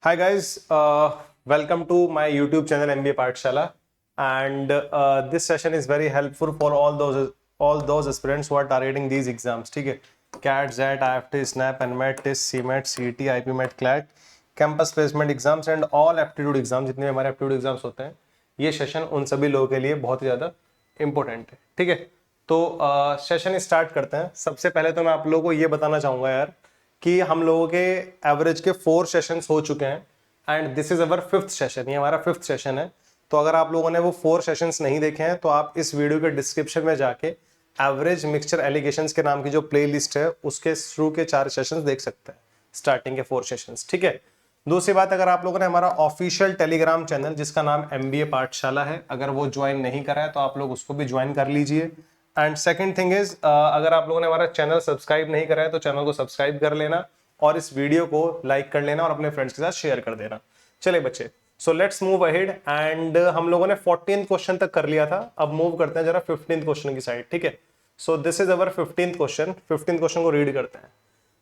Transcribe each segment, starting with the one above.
Hi guys, welcome to my YouTube channel MBA Pathshala, and this session is very helpful for all those aspirants who are targeting these exams. ठीक है, CAT, ZET, IFT, SNAP, NMAT, TIS, CMAT, CET, IP MET, CLAT, campus placement exams and all aptitude exam, जितने हमारे aptitude exams होते हैं, ये session उन सभी लोगों के लिए बहुत ही ज़्यादा इंपॉर्टेंट है। ठीक है, तो सेशन स्टार्ट करते हैं। सबसे पहले तो मैं आप लोगों को ये बताना चाहूँगा यार कि हम लोगों के एवरेज के 4 सेशंस हो चुके हैं and this is our 5th session. ये हमारा 5th सेशन है। तो अगर आप लोगों ने वो 4 सेशंस नहीं देखे हैं तो आप इस वीडियो के डिस्क्रिप्शन में जाके एवरेज मिक्सचर एलिगेशंस के नाम की जो प्लेलिस्ट है उसके शुरू के 4 सेशंस देख सकते हैं, स्टार्टिंग के 4 सेशंस। ठीक है, दूसरी बात, अगर आप लोगों ने हमारा ऑफिशियल टेलीग्राम चैनल जिसका नाम MBA पाठशाला है, अगर वो ज्वाइन नहीं करा है तो आप लोग उसको भी ज्वाइन कर लीजिए। एंड सेकंड थिंग इज, अगर आप लोगों ने हमारा चैनल सब्सक्राइब नहीं करा है तो चैनल को सब्सक्राइब कर लेना और इस वीडियो को लाइक कर लेना और अपने फ्रेंड्स के साथ शेयर कर देना। चलिए बच्चे, so let's move ahead. And हम लोगों ने 14th क्वेश्चन तक कर लिया था, अब मूव करते हैं जरा 15th क्वेश्चन की साइड। ठीक है, सो this is our 15th question. 15th question को रीड करते हैं।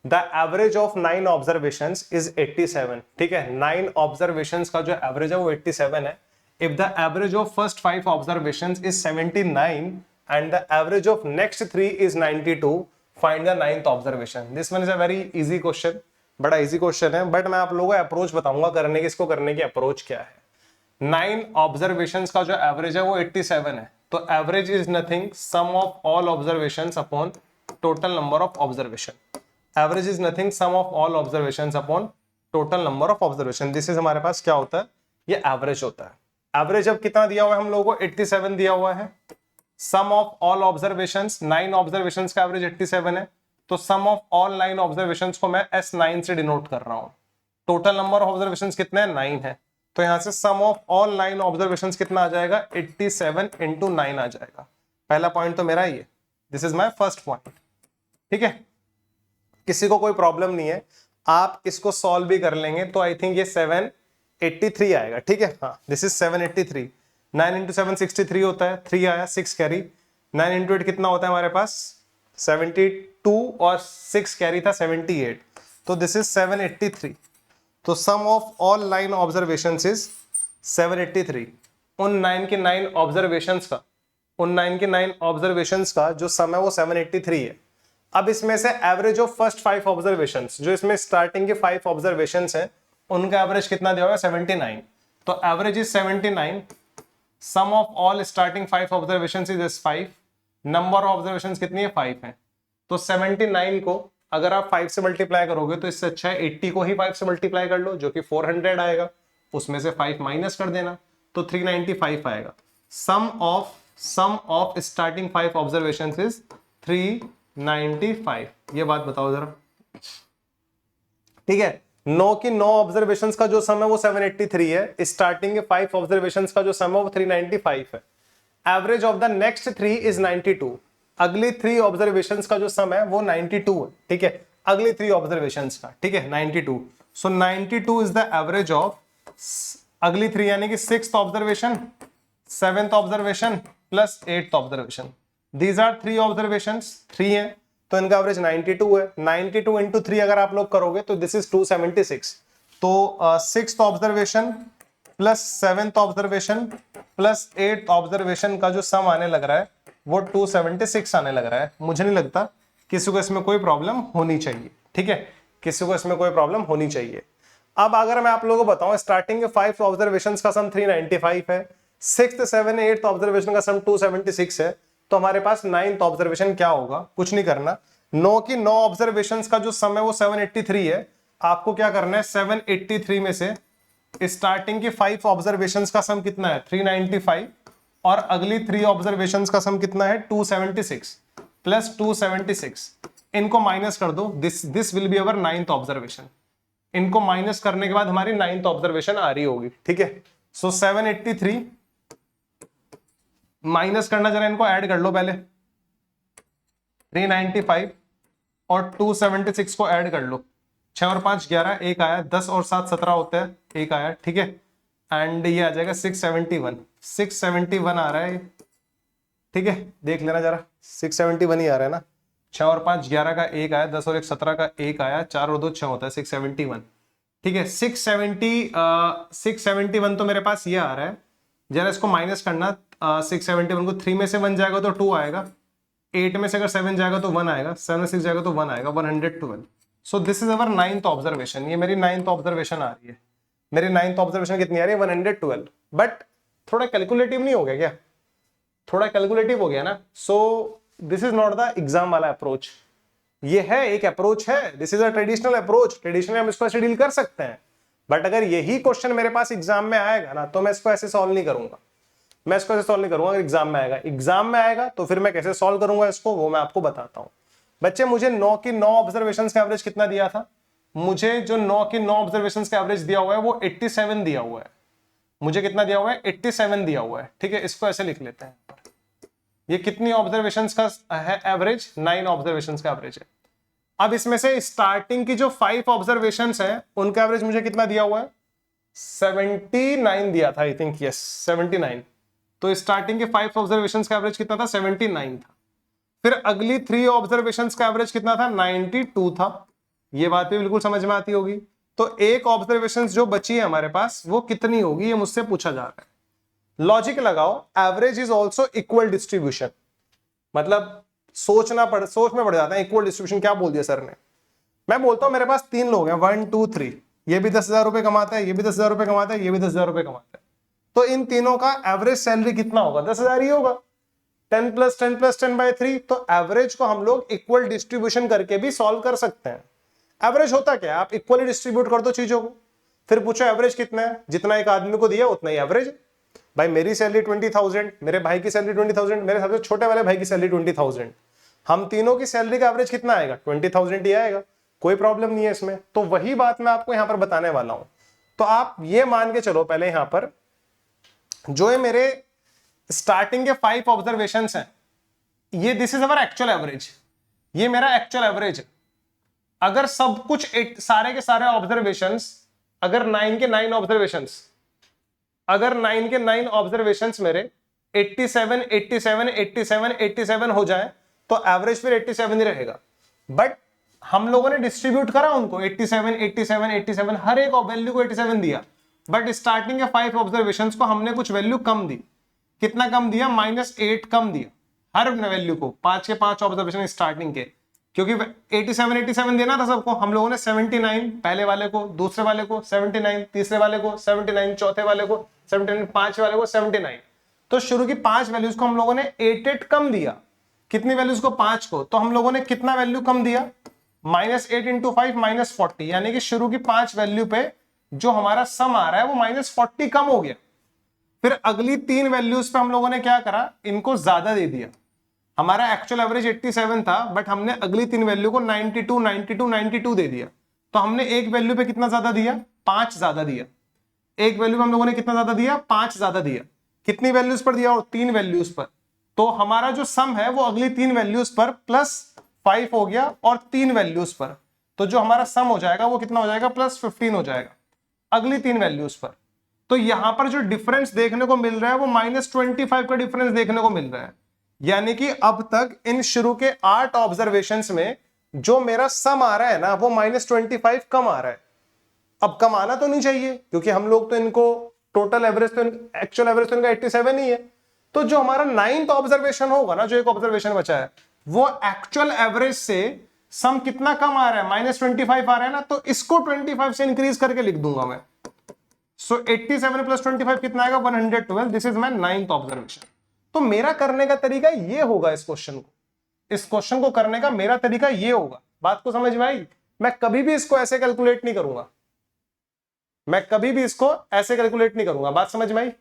The average of 9 observations is 87। ठीक है, 9 ऑब्जर्वेशंस का जो एवरेज है वो 87 है। If the average of first 5 observations is 79 and the average of next 3 is 92, find the 9th observation. This one is a very easy question, बड़ा easy question है, but मैं आप लोगों को अप्रोच बताऊंगा करने की, इसको करने की अप्रोच क्या है। 9 ऑब्जर्वेशंस का जो एवरेज है वो 87 है, तो average is nothing sum of all observations upon total number of observation. Average is nothing sum of all observations upon total number of observation. This is हमारे पास क्या होता है, ये एवरेज होता है। एवरेज अब कितना दिया हुआ है हम लोगों को, 87 दिया हुआ है। Sum of all observations, 9 observations का एवरेज 87 है, तो सम ऑफ ऑल 9 ऑब्जर्वेशंस को मैं S9 से डिनोट कर रहा हूं। टोटल नंबर ऑफ ऑब्जर्वेशंस कितने हैं, 9 है, तो यहां से सम ऑफ ऑल 9 ऑब्जर्वेशंस कितना आ जाएगा, 87 इंटू 9 आ जाएगा। पहला पॉइंट तो मेरा ये, this is my first point. ठीक है, किसी को कोई प्रॉब्लम नहीं है, आप इसको सॉल्व भी कर लेंगे तो आई थिंक ये 783 आएगा। ठीक है, हाँ, दिस इज 783। 9 इंटू 7 63 होता है, 3 आया, 6 कैरी। 9 इंटू 8 कितना होता है हमारे पास, 72 और 6 कैरी था 78, तो दिस इज 783। तो सम ऑफ ऑल 9 ऑब्जर्वेशंस इज 783। उन 9 के 9 ऑब्जर्वेशंस का, उन 9 के 9 ऑब्जर्वेशंस का जो सम है वो 783 है। अब इसमें से एवरेज ऑफ फर्स्ट 5 ऑब्जर्वेशंस, जो इसमें स्टार्टिंग के 5 ऑब्जर्वेशंस हैं, उनका एवरेज कितना दिया हुआ है, 79। तो average is 79। Sum of all starting 5 observations is 5। Number of observations कितनी है, 5 है। तो 79 को अगर आप 5 से मल्टीप्लाई करोगे तो इससे अच्छा है 80 को ही 5 से मल्टीप्लाई कर लो, जो कि 400 आएगा, उसमें से 5 माइनस कर देना तो 395 आएगा। सम ऑफ स्टार्टिंग 5 ऑब्जर्वेशंस इज 395। ये बात बताओ जरा। ठीक है, 9 की 9 ऑब्जर्वेशंस का जो सम है वो 783 है, स्टार्टिंग के 5 ऑब्जर्वेशंस का जो सम है वो 395 है। Average of the next 3 is 92। अगली 3 ऑब्जर्वेशंस का जो सम है वो 92 है। ठीक है, अगली 3 ऑब्जर्वेशंस का, ठीक है, 92। So 92 is the average of अगली 3, यानी कि 6th observation, 7th observation plus 8th observation. These are 3 observations, 3 है, तो इनका एवरेज 92 है। 92 इंटू 3 अगर आप लोग करोगे तो दिस इज 276। तो 6th observation plus 7th observation plus 8th observation का जो सम आने लग रहा है वो 276 आने लग रहा है। मुझे नहीं लगता किसी को इसमें कोई प्रॉब्लम होनी चाहिए। ठीक है, किसी को इसमें कोई प्रॉब्लम होनी चाहिए। अब अगर मैं आप लोगों को बताऊं, स्टार्टिंग के 5 ऑब्जर्वेशंस का सम 395 है, 6th 7 8th ऑब्जर्वेशन का सम 276 है, तो हमारे पास 9th ऑब्जर्वेशन क्या होगा, कुछ नहीं करना। 9 की 9 ऑब्जर्वेशंस का जो सम है वो 783 है। आपको क्या करना है, 783 में से स्टार्टिंग की 5 ऑब्जर्वेशंस का सम कितना है, 395, और अगली 3 ऑब्जर्वेशंस का सम कितना है, 276 प्लस 276। इनको माइनस कर दो, this will be our 9th observation. इनको माइनस करने के बाद हमारी 9th ऑब्जर्वेशन आ रही होगी। ठीक है, सो 783 माइनस करना, जरा इनको ऐड कर लो पहले, 395 और 276 को ऐड कर लो, 6 और 5 11, एक आया, 10 और 7 17 होता है, एक आया। ठीक है, एंड ये आ जाएगा 671 आ रहा है। ठीक है, देख लेना जरा, 671 ही आ रहा है ना। 6 और 5 11 का एक आया, 10 और 1 17 का एक आया, 4 और 2 6 होता है, 671। ठीक है 671 तो मेरे पास ये आ रहा है, जरा इसको माइनस करना। 671 को 3 में से 1 जाएगा तो 2 आएगा, 8 में से अगर 7 जाएगा तो 1 आएगा, 7 में 6 जाएगा तो 1 आएगा, 112। सो this is our 9th observation. ये मेरी 9th ऑब्जर्वेशन आ रही है। मेरी 9th ऑब्जर्वेशन कितनी आ रही है? 112। बट थोड़ा कैलकुलेटिव नहीं हो गया क्या? थोड़ा कैलकुलेटिव हो गया ना। सो this is not the exam वाला अप्रोच। ये है एक अप्रोच है, this is a traditional approach. Traditionally हम इसको ऐसे डील कर सकते हैं, बट अगर यही क्वेश्चन मेरे पास एग्जाम में आएगा ना तो मैं इसको ऐसे सॉल्व नहीं करूंगा। मैं इसको ऐसे सॉल्व नहीं करूंगा। अगर एग्जाम में आएगा, एग्जाम में आएगा तो फिर मैं कैसे सॉल्व करूंगा इसको, वो मैं आपको बताता हूं। बच्चे मुझे 9 की 9 ऑब्जर्वेशन का एवरेज कितना दिया था? मुझे जो 9 की 9 ऑब्जर्वेशन का एवरेज दिया हुआ है वो 87 दिया हुआ है। मुझे कितना दिया हुआ है? 87 दिया हुआ है। ठीक है, इसको ऐसे लिख लेते हैं। ये कितनी ऑब्जर्वेशंस का है एवरेज? 9 ऑब्जर्वेशंस का एवरेज है। अब इसमें से स्टार्टिंग की जो 5 ऑब्जर्वेशंस हैं उनका एवरेज मुझे कितना दिया हुआ है? 79 दिया था, आई थिंक। यस, 79। तो स्टार्टिंग के 5 ऑब्जर्वेशंस का एवरेज कितना था? 79 था। फिर अगली 3 ऑब्जर्वेशंस का एवरेज कितना था? 92 था। ये बात भी बिल्कुल समझ में आती होगी। तो एक ऑब्जर्वेशन जो बची है हमारे पास वो कितनी होगी, ये मुझसे पूछा जा रहा है। लॉजिक लगाओ, average is also equal distribution. मतलब सोच में पड़ जाता है। इक्वल डिस्ट्रीब्यूशन क्या बोल दिया सर ने? मैं बोलता हूं मेरे पास 3 लोग हैं, 1 2 3। ये भी 10,000 रुपए कमाता है, ये भी 10,000 रुपए कमाता है, ये भी 10,000 रुपए कमाता है। तो इन तीनों का एवरेज सैलरी कितना होगा? 10,000 ही होगा। 10 + 10 + 10/3। तो एवरेज को हम लोग इक्वल डिस्ट्रीब्यूशन करके भी सॉल्व कर सकते हैं। एवरेज होता क्या है? आप इक्वली डिस्ट्रीब्यूट कर दो चीजों को, फिर पूछो एवरेज कितना है। जितना एक आदमी को दिया उतना ही एवरेज। भाई मेरी सैलरी 20,000, मेरे भाई की सैलरी 20,000, मेरे सबसे छोटे वाले भाई की सैलरी 20,000। हम तीनों की सैलरी का एवरेज कितना आएगा? 20,000 ही आएगा। कोई प्रॉब्लम नहीं है इसमें। तो वही बात मैं आपको यहां पर बताने वाला हूं। तो आप ये मान के चलो पहले यहां पर, जो है मेरे स्टार्टिंग के 5 ऑब्जर्वेशन हैं, ये this is our actual average. ये मेरा एक्चुअल एवरेज है। अगर सब कुछ सारे के सारे ऑब्जर्वेशंस, अगर 9 के 9 ऑब्जर्वेशंस, अगर 9 के 9 ऑब्जर्वेशंस मेरे 87 87 87 87 हो जाए तो एवरेज फिर 87 ही रहेगा। बट हम लोगों ने डिस्ट्रीब्यूट करा उनको 87 87 87, हर एक वैल्यू को 87 दिया। बट स्टार्टिंग के 5 ऑब्जर्वेशंस को हमने कुछ वैल्यू कम दी। कितना कम दिया? -8 कम दिया हर वैल्यू को। 5 के 5 ऑब्जर्वेशन स्टार्टिंग के, क्योंकि 87 87 देना था सबको। हम लोगों ने 79 पहले वाले को, दूसरे वाले को 79, तीसरे वाले को 79, चौथे वाले को 79, 5 वाले को 79। तो शुरू की 5 वैल्यूज को हम लोगों ने 8 कम दिया। कितनी वैल्यूज को? 5 को। तो हम लोगों ने कितना वैल्यू कम दिया? -8 × 5 -40। यानी कि शुरू की 5 वैल्यू पे जो हमारा सम आ रहा है वो -40 कम हो गया। फिर अगली 3 वैल्यूज पे हम लोगों ने क्या करा? इनको ज्यादा दे दिया। हमारा एक्चुअल एवरेज 87 था, बट हमने अगली 3 वैल्यू को 92 92 92 दे दिया। तो हमने एक वैल्यू पे कितना ज्यादा दिया? 5 ज्यादा दिया। एक वैल्यू पे हम लोगों ने कितना ज्यादा दिया? 5 ज्यादा दिया। कितनी वैल्यूज पर दिया? और 3 वैल्यूज पर। तो हमारा जो सम है वो अगली 3 वैल्यूज पर +5 हो गया और 3 वैल्यूज पर। तो जो हमारा सम हो जाएगा वो कितना हो जाएगा? +15 हो जाएगा अगली 3 वैल्यूज पर। तो यहां पर जो डिफरेंस देखने को मिल रहा है वो -25 का डिफरेंस देखने को मिल रहा है। यानी कि अब तक इन शुरू के 8 ऑब्जर्वेशंस में जो मेरा सम आ रहा है ना वो -25 कम आ रहा है। अब कम आना तो नहीं चाहिए, क्योंकि हम लोग तो इनको टोटल एवरेज तो एक्चुअल एवरेज तो इनका 87 ही है। तो जो हमारा 9th ऑब्जर्वेशन होगा ना, जो एक ऑब्जर्वेशन बचा है, वो एक्चुअल एवरेज से सम कितना कम आ रहा है? -25 आ रहा है ना। तो इसको 25 से इंक्रीज करके लिख दूंगा मैं। सो 87 + 25 कितना आएगा? 112। This is my 9th observation. तो मेरा करने का तरीका ये होगा, इस क्वेश्चन को करने का मेरा तरीका ये होगा। बात को समझ में आई? मैं कभी भी इसको ऐसे कैलकुलेट नहीं करूंगा। मैं कभी भी इसको ऐसे कैलकुलेट नहीं करूंगा। बात समझ में आई?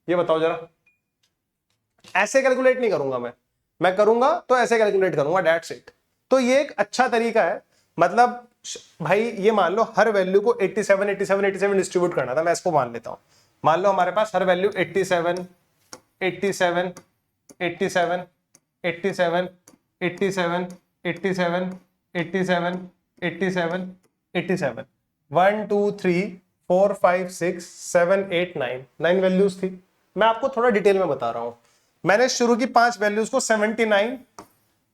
ये बताओ जरा। ऐसे कैलकुलेट नहीं करूंगा मैं करूंगा तो ऐसे कैलकुलेट करूंगा, दैट्स इट। तो ये एक अच्छा तरीका है। मतलब भाई ये मान लो हर वैल्यू को 87 87 87 डिस्ट्रीब्यूट करना था। मैं इसको मान लेता हूं। मान लो हमारे पास हर वैल्यू 87 87 87 87 87 87 87 87 87 1 2 3 4 5 6 7 8 9 वैल्यूज थी। मैं आपको थोड़ा डिटेल में बता रहा हूं। मैंने शुरू की 5 वैल्यूज को 79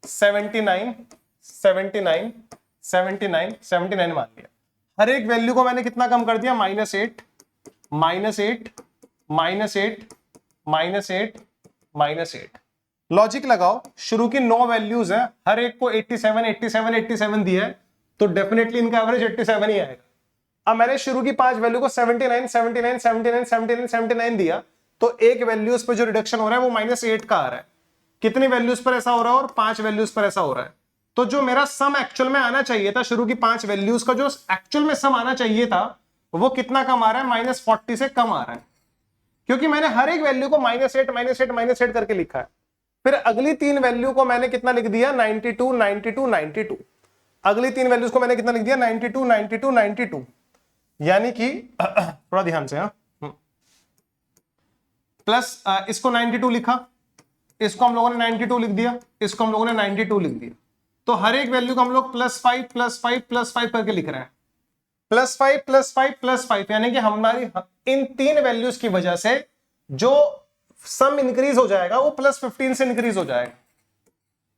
79 79 79 79 मान लिया। हर एक वैल्यू को मैंने कितना कम कर दिया, -8 -8 -8 -8 -8। लॉजिक लगाओ, शुरू की 9 वैल्यूज है, हर एक को 87 87 87 दिया है, तो डेफिनेटली इनका एवरेज 87 ही आएगा। अब मैंने शुरू की 5 वैल्यू को 79 79 79 79 79 दिया, तो एक वैल्यूज पे जो रिडक्शन हो रहा है वो -8 का आ रहा है। कितनी वैल्यूज पर ऐसा हो रहा है, और 5 वैल्यूज पर ऐसा हो रहा है। तो जो मेरा सम एक्चुअल में आना चाहिए था, शुरू की 5 वैल्यूज का जो एक्चुअल में सम आना चाहिए था, वो कितना कम आ रहा है, -40 से कम आ रहा है, क्योंकि मैंने हर एक वैल्यू को -8 -8 -8 करके लिखा है। फिर अगली 3 वैल्यू को मैंने कितना लिख दिया, 92 92 92। अगली 3 वैल्यूज को मैंने कितना लिख दिया, 92 92 92। यानी कि थोड़ा ध्यान से, प्लस इसको 92 लिखा, इसको हम लोगों ने 92 लिख दिया, इसको हम लोगों ने 92 लिख दिया। तो हर एक वैल्यू को हम लोग +5 +5 +5 करके लिख रहे हैं, +5 +5 +5, यानी कि हमारी इन 3 वैल्यूज की वजह से जो सम इंक्रीज हो जाएगा वो +15 से इंक्रीज हो जाएगा।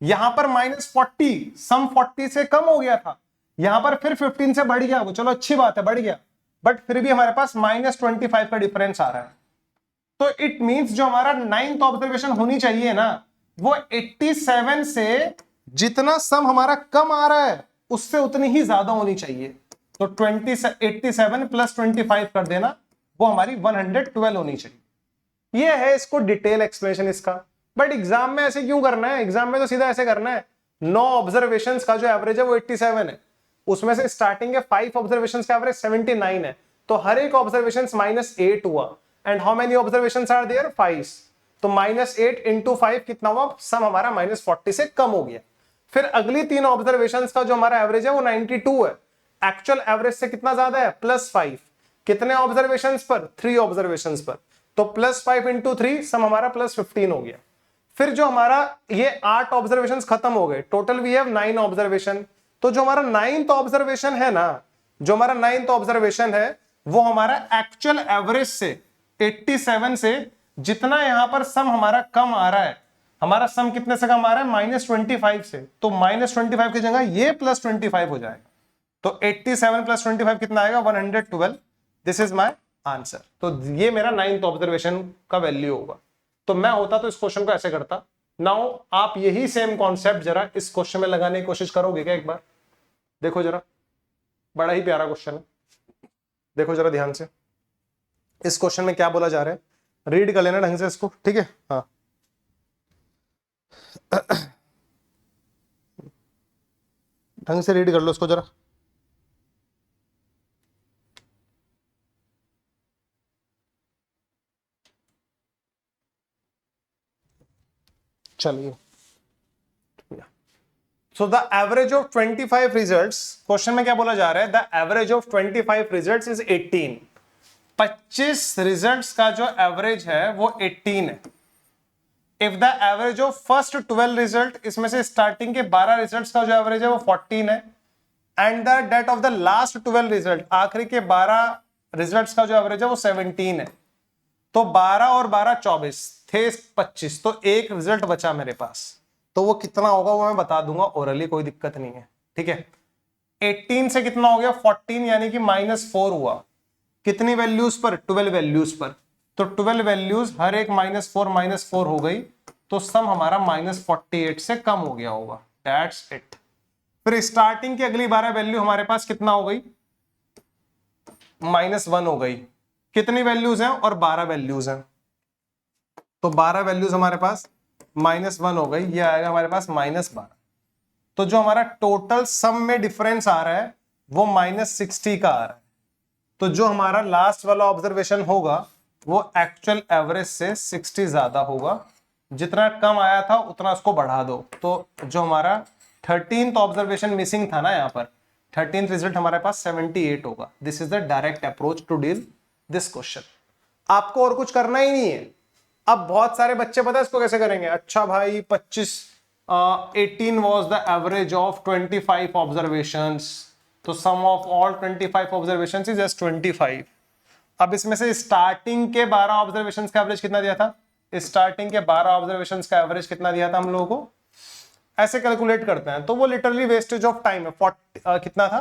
यहां पर -40, सम 40 से कम हो गया था, यहां पर फिर 15 से बढ़ गया, वो चलो अच्छी बात है, बढ़ गया, बट फिर भी हमारे पास -25 का डिफरेंस आ रहा है। तो इट मींस जो हमारा 9th ऑब्जर्वेशन होनी चाहिए ना, वो 87 से जितना सम हमारा कम आ रहा है उससे उतनी ही ज्यादा होनी चाहिए। तो 87 + 25 कर देना, वो हमारी 112 होनी चाहिए। ये है इसको डिटेल एक्सप्लेनेशन इसका। बट एग्जाम में ऐसे क्यों करना है, एग्जाम में तो सीधा ऐसे करना है, 9 ऑब्जर्वेशंस का जो एवरेज है वो 87 है, उसमें से स्टार्टिंग के 5 ऑब्जर्वेशंस का एवरेज 79 है, तो हर एक ऑब्जर्वेशन -8 हुआ। And how many observations are there, 5। तो -8 × 5 कितना हुआ, सम हमारा -40 से कम हो गया। फिर अगली 3 ऑब्जर्वेशंस का जो हमारा एवरेज है वो 92 है, एक्चुअल एवरेज से कितना ज्यादा है, +5। कितने ऑब्जर्वेशंस पर, 3 ऑब्जर्वेशंस पर, तो +5 × 3 सम हमारा +15 हो गया। फिर जो हमारा ये 8 ऑब्जर्वेशन खत्म हो गए, टोटल वी हैव 9 ऑब्जर्वेशन। तो जो हमारा 9th ऑब्जर्वेशन है ना, जो हमारा 9th ऑब्जर्वेशन है वो हमारा एक्चुअल एवरेज से 87 से जितना यहां पर सम हमारा कम आ रहा है, हमारा सम कितने से कम आ रहा है, -25 से, तो -25 की जगह ये +25 हो जाएगा। तो 87 + 25 कितना आएगा, 112। This is my answer. तो ये मेरा 9th ऑब्जर्वेशन का वैल्यू होगा। तो मैं होता तो इस क्वेश्चन को ऐसे करता। नाउ आप यही सेम कॉन्सेप्ट जरा इस क्वेश्चन में लगाने की कोशिश करोगे क्या, एक बार देखो जरा, बड़ा ही प्यारा क्वेश्चन है, देखो जरा ध्यान से। इस क्वेश्चन में क्या बोला जा रहा है, रीड कर लेना ढंग से इसको, ठीक है। हाँ ढंग से रीड कर लो इसको जरा। चलिए, so the average of 25 results, question में क्या बोला जा रहा है, the average of 25 results is 18। 25 results का जो एवरेज है वो 18 है। If the average of first 12 result, इसमें से स्टार्टिंग के 12 रिजल्ट्स का जो एवरेज है वो 14 है, and the date of the last 12 result, आखिरी के 12 रिजल्ट्स का जो एवरेज है वो 17 है। तो 12 और 12 24 थे 25, तो एक रिजल्ट बचा मेरे पास, तो वो कितना होगा वो मैं बता दूंगा ओरली, कोई दिक्कत नहीं है, ठीक है। 18 से कितना हो गया, 14, यानी कि -4 हुआ। कितनी वैल्यूज पर, 12 वैल्यूज पर, तो 12 वैल्यूज हर एक -4 हो गई, तो सम हमारा -48 से कम हो गया होगा, दैट्स इट। फिर स्टार्टिंग की अगली 12 वैल्यू हमारे पास कितना हो गई, -1 हो गई। कितनी वैल्यूज हैं, और 12 वैल्यूज हैं, तो 12 वैल्यूज हमारे पास -1 हो गई, ये आएगा हमारे पास -12। तो जो हमारा टोटल सम में डिफरेंस आ रहा है वो -60 का आ रहा है। तो जो हमारा लास्ट वाला ऑब्जर्वेशन होगा वो एक्चुअल एवरेज से 60 ज्यादा होगा, जितना कम आया था उतना उसको बढ़ा दो। तो जो हमारा 13th ऑब्जर्वेशन मिसिंग था ना, यहाँ पर 13th रिजल्ट हमारे पास 78 होगा। This is the direct approach to deal this question. आपको और कुछ करना ही नहीं है। अब बहुत सारे बच्चे पता है इसको कैसे करेंगे, अच्छा भाई 18 was the average of 25 observations, तो sum of all 25 observations is just 25। अब इसमें से स्टार्टिंग के 12 ऑब्जर्वेशंस का एवरेज कितना दिया था, स्टार्टिंग के 12 ऑब्जर्वेशंस का एवरेज कितना दिया था हम लोगों को, ऐसे कैलकुलेट करते हैं, तो वो लिटरली वेस्टेज ऑफ टाइम है। कितना था,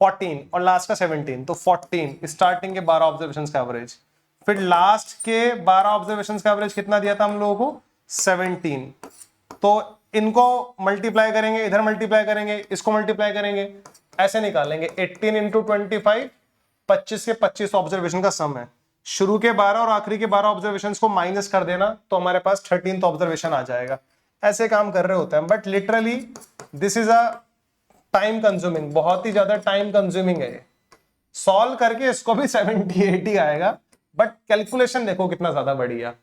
14 और लास्ट का 17, तो 14 स्टार्टिंग के 12 ऑब्जर्वेशंस का एवरेज, फिर लास्ट के 12 ऑब्जर्वेशंस का एवरेज कितना दिया था हम लोगों को 17। तो इनको मल्टीप्लाई करेंगे, इधर मल्टीप्लाई करेंगे, इसको मल्टीप्लाई करेंगे, ऐसे निकालेंगे 18 इंटू 25, 25 के 25 ऑब्जर्वेशन का सम है। शुरू के 12 और आखिरी के 12 ऑब्जर्वेशंस को माइनस कर देना तो हमारे पास 13th ऑब्जर्वेशन आ जाएगा। ऐसे काम कर रहे होते हैं, but literally this is a time consuming, बहुत ही ज्यादा टाइम कंज्यूमिंग है। सॉल्व करके इसको भी 78 ही आएगा, बट कैलकुलेशन देखो कितना ज्यादा बढ़िया।